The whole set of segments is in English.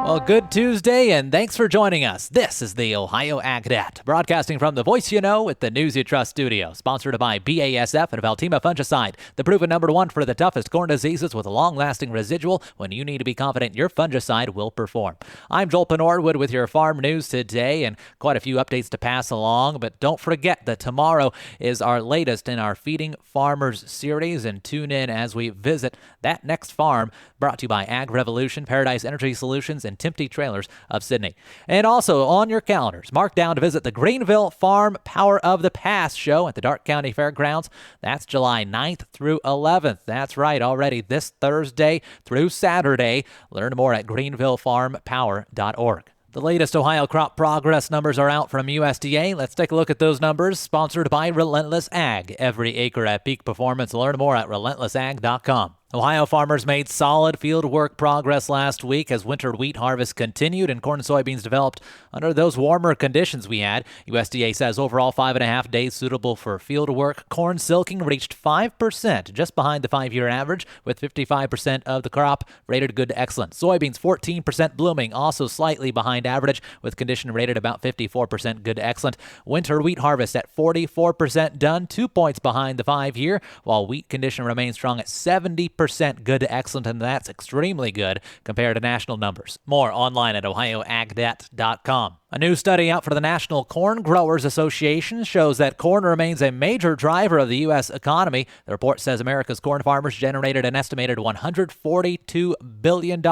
Well, good Tuesday, and thanks for joining us. This is the Ohio AgNet, broadcasting from the Voice You Know with the News You Trust studio, sponsored by BASF and Valtima Fungicide, the proven #1 for the toughest corn diseases with a long-lasting residual when you need to be confident your fungicide will perform. I'm Joel Penorwood with your farm news today, and quite a few updates to pass along, but don't forget that tomorrow is our latest in our Feeding Farmers series, and tune in as we visit that next farm, brought to you by Ag Revolution, Paradise Energy Solutions, and Timpty Trailers of Sydney. And also on your calendars, mark down to visit the Greenville Farm Power of the Past show at the Darke County Fairgrounds. That's July 9th through 11th. That's right, already this Thursday through Saturday. Learn more at greenvillefarmpower.org. The latest Ohio crop progress numbers are out from USDA. Let's take a look at those numbers, sponsored by Relentless Ag. Every acre at peak performance. Learn more at relentlessag.com. Ohio farmers made solid field work progress last week as winter wheat harvest continued and corn and soybeans developed under those warmer conditions we had. USDA says overall 5.5 days suitable for field work. Corn silking reached 5%, just behind the 5-year average, with 55% of the crop rated good to excellent. Soybeans 14% blooming, also slightly behind average, with condition rated about 54% good to excellent. Winter wheat harvest at 44% done, 2 points behind the 5-year, while wheat condition remains strong at 70% good to excellent, and that's extremely good compared to national numbers. More online at ohioagnet.com. A new study out for the National Corn Growers Association shows that corn remains a major driver of the U.S. economy. The report says America's corn farmers generated an estimated $142 billion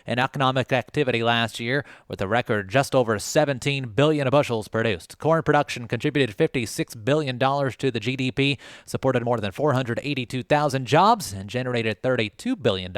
in economic activity last year, with a record just over 17 billion bushels produced. Corn production contributed $56 billion to the GDP, supported more than 482,000 jobs, and generated $32 billion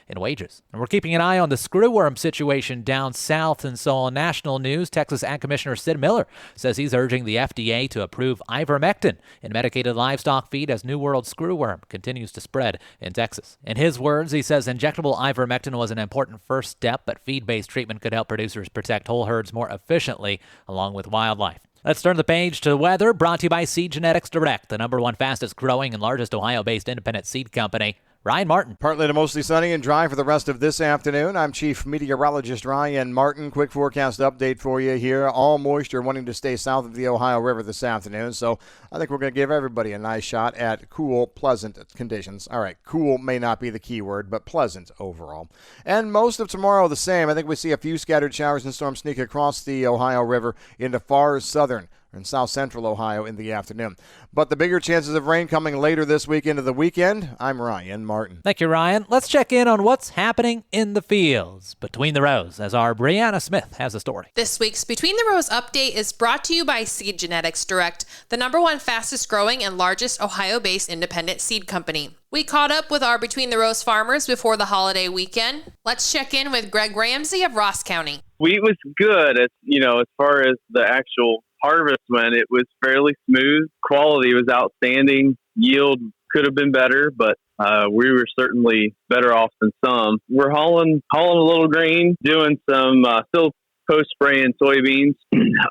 in wages. And we're keeping an eye on the screwworm situation down south, and so on national news, Texas Ag Commissioner Sid Miller says he's urging the FDA to approve ivermectin in medicated livestock feed as New World screwworm continues to spread in Texas. In his words, he says injectable ivermectin was an important first step, but feed-based treatment could help producers protect whole herds more efficiently along with wildlife. Let's turn the page to weather, brought to you by Seed Genetics Direct, the #1 fastest growing and largest Ohio-based independent seed company. Ryan Martin. Partly to mostly sunny and dry for the rest of this afternoon. I'm Chief Meteorologist Ryan Martin. Quick forecast update for you here. All moisture wanting to stay south of the Ohio River this afternoon, so I think we're going to give everybody a nice shot at cool, pleasant conditions. All right, cool may not be the key word, but pleasant overall. And most of tomorrow the same. I think we see a few scattered showers and storms sneak across the Ohio River into far southern in south central Ohio in the afternoon. But the bigger chances of rain coming later this week into the weekend. I'm Ryan Martin. Thank you, Ryan. Let's check in on what's happening in the fields between the rows as our Brianna Smith has a story. This week's Between the Rows update is brought to you by Seed Genetics Direct, the #1 fastest growing and largest Ohio-based independent seed company. We caught up with our Between the Rows farmers before the holiday weekend. Let's check in with Greg Ramsey of Ross County. Wheat was good. As far as the actual harvest went, it was fairly smooth. Quality was outstanding. Yield could have been better, but we were certainly better off than some. We're hauling a little grain, doing some still post-spraying soybeans.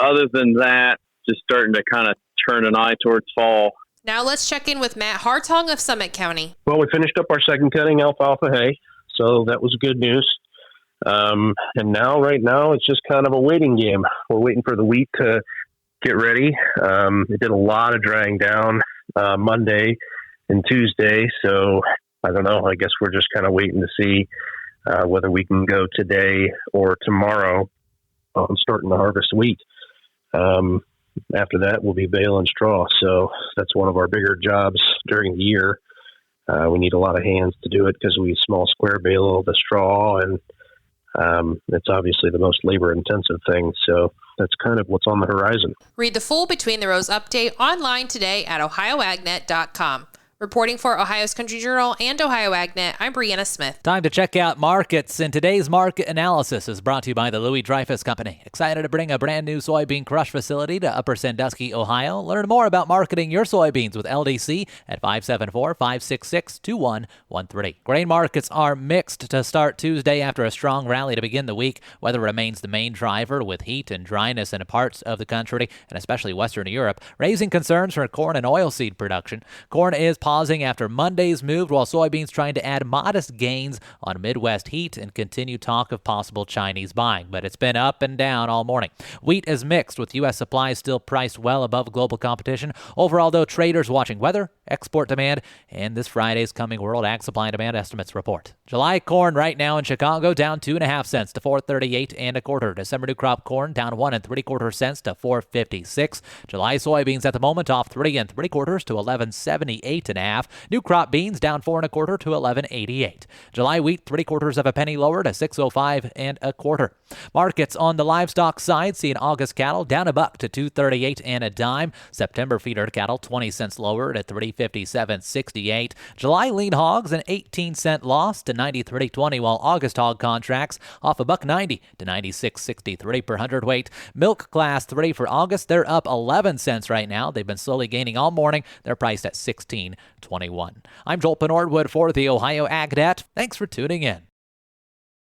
Other than that, just starting to kind of turn an eye towards fall. Now let's check in with Matt Hartong of Summit County. Well, we finished up our second cutting alfalfa hay, so that was good news. And right now, it's just kind of a waiting game. We're waiting for the wheat to get ready. It did a lot of drying down Monday and Tuesday, so I don't know. I guess we're just kind of waiting to see whether we can go today or tomorrow on starting to harvest wheat. After that, we'll be baling straw, so that's one of our bigger jobs during the year. We need a lot of hands to do it because we small square bale the straw, and it's obviously the most labor-intensive thing, so that's kind of what's on the horizon. Read the full Between the Rows update online today at ohioagnet.com. Reporting for Ohio's Country Journal and Ohio AgNet, I'm Brianna Smith. Time to check out markets, and today's market analysis is brought to you by the Louis Dreyfus Company. Excited to bring a brand new soybean crush facility to Upper Sandusky, Ohio. Learn more about marketing your soybeans with LDC at 574-566-2113. Grain markets are mixed to start Tuesday after a strong rally to begin the week. Weather remains the main driver, with heat and dryness in parts of the country, and especially Western Europe, raising concerns for corn and oilseed production. Corn is pausing after Monday's move, while soybeans trying to add modest gains on Midwest heat and continue talk of possible Chinese buying. But it's been up and down all morning. Wheat is mixed, with U.S. supplies still priced well above global competition. Overall, though, traders watching weather, export demand, and this Friday's coming World Ag Supply and Demand Estimates report. July corn right now in Chicago down 2.5 cents to $4.38 and a quarter. December new crop corn down 1 3/4 cents to $4.56. July soybeans at the moment off 3 3/4 to $11.78 and a half. New crop beans down 4 1/4 to $11.88. July wheat 3/4 of a penny lower to $6.05 and a quarter. Markets on the livestock side seeing August cattle down $1 to $2.38 and a dime. September feeder cattle 20 cents lower to $357.68. July lean hogs an 18-cent loss to $93.20, while August hog contracts off $1.90 to $96.63 per hundredweight. Milk class 3 for August, they're up 11 cents right now. They've been slowly gaining all morning. They're priced at $16.21. I'm Joel Penordwood for the Ohio Ag Net. Thanks for tuning in.